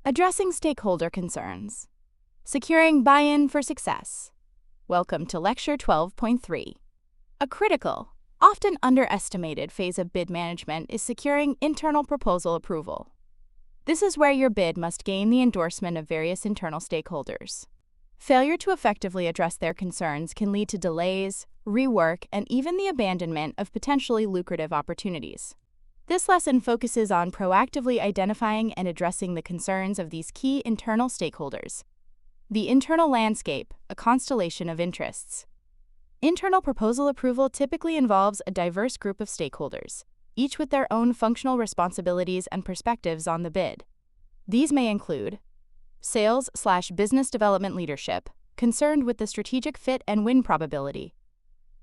Addressing stakeholder concerns. Securing buy-in for success. Welcome to Lecture 12.3. A critical, often underestimated phase of bid management is securing internal proposal approval. This is where your bid must gain the endorsement of various internal stakeholders. Failure to effectively address their concerns can lead to delays, rework, and even the abandonment of potentially lucrative opportunities. This lesson focuses on proactively identifying and addressing the concerns of these key internal stakeholders. The internal landscape, a constellation of interests. Internal proposal approval typically involves a diverse group of stakeholders, each with their own functional responsibilities and perspectives on the bid. These may include sales/business development leadership, concerned with the strategic fit and win probability.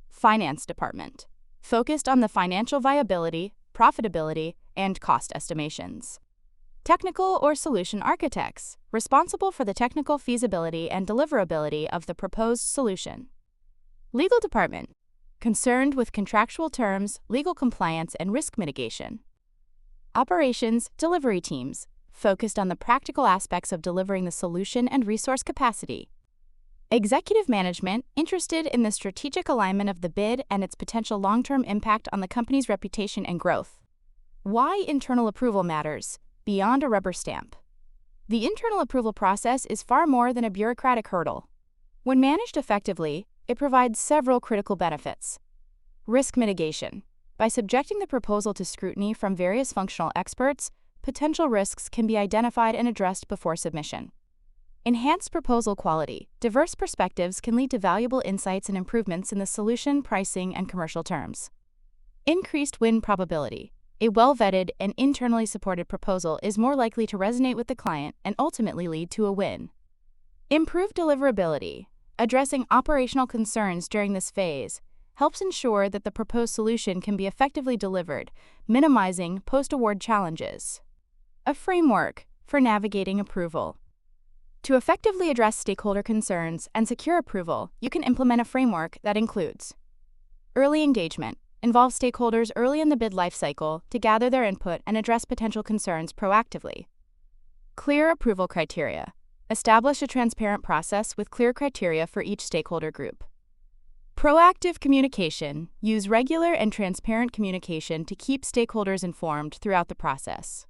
Finance department, focused on the financial viability, profitability, and cost estimations. Technical or solution architects, responsible for the technical feasibility and deliverability of the proposed solution. Legal department, concerned with contractual terms, legal compliance, and risk mitigation. Operations delivery teams, focused on the practical aspects of delivering the solution and resource capacity. Executive management, interested in the strategic alignment of the bid and its potential long-term impact on the company's reputation and growth. Why internal approval matters, beyond a rubber stamp. The internal approval process is far more than a bureaucratic hurdle. When managed effectively, it provides several critical benefits. Risk mitigation. By subjecting the proposal to scrutiny from various functional experts, potential risks can be identified and addressed before submission. Enhanced proposal quality. Diverse perspectives can lead to valuable insights and improvements in the solution, pricing, and commercial terms. Increased win probability. A well-vetted and internally supported proposal is more likely to resonate with the client and ultimately lead to a win. Improved deliverability. Addressing operational concerns during this phase helps ensure that the proposed solution can be effectively delivered, minimizing post-award challenges. A framework for navigating approval. To effectively address stakeholder concerns and secure approval, you can implement a framework that includes early engagement. Involve stakeholders early in the bid lifecycle to gather their input and address potential concerns proactively. Clear approval criteria. Establish a transparent process with clear criteria for each stakeholder group. Proactive communication. Use regular and transparent communication to keep stakeholders informed throughout the process.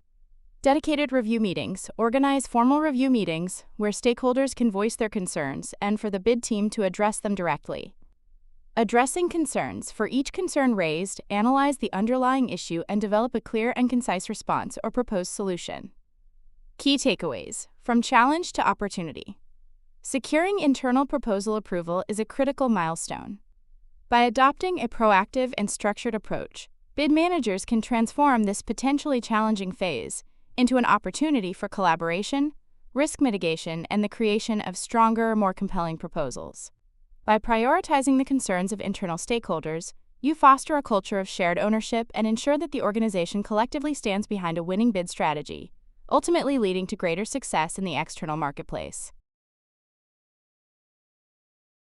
Dedicated review meetings. Organize formal review meetings where stakeholders can voice their concerns and for the bid team to address them directly. Addressing concerns. For each concern raised, analyze the underlying issue and develop a clear and concise response or proposed solution. Key takeaways. From challenge to opportunity. Securing internal proposal approval is a critical milestone. By adopting a proactive and structured approach, bid managers can transform this potentially challenging phase into an opportunity for collaboration, risk mitigation, and the creation of stronger, more compelling proposals. By prioritizing the concerns of internal stakeholders, you foster a culture of shared ownership and ensure that the organization collectively stands behind a winning bid strategy, ultimately leading to greater success in the external marketplace.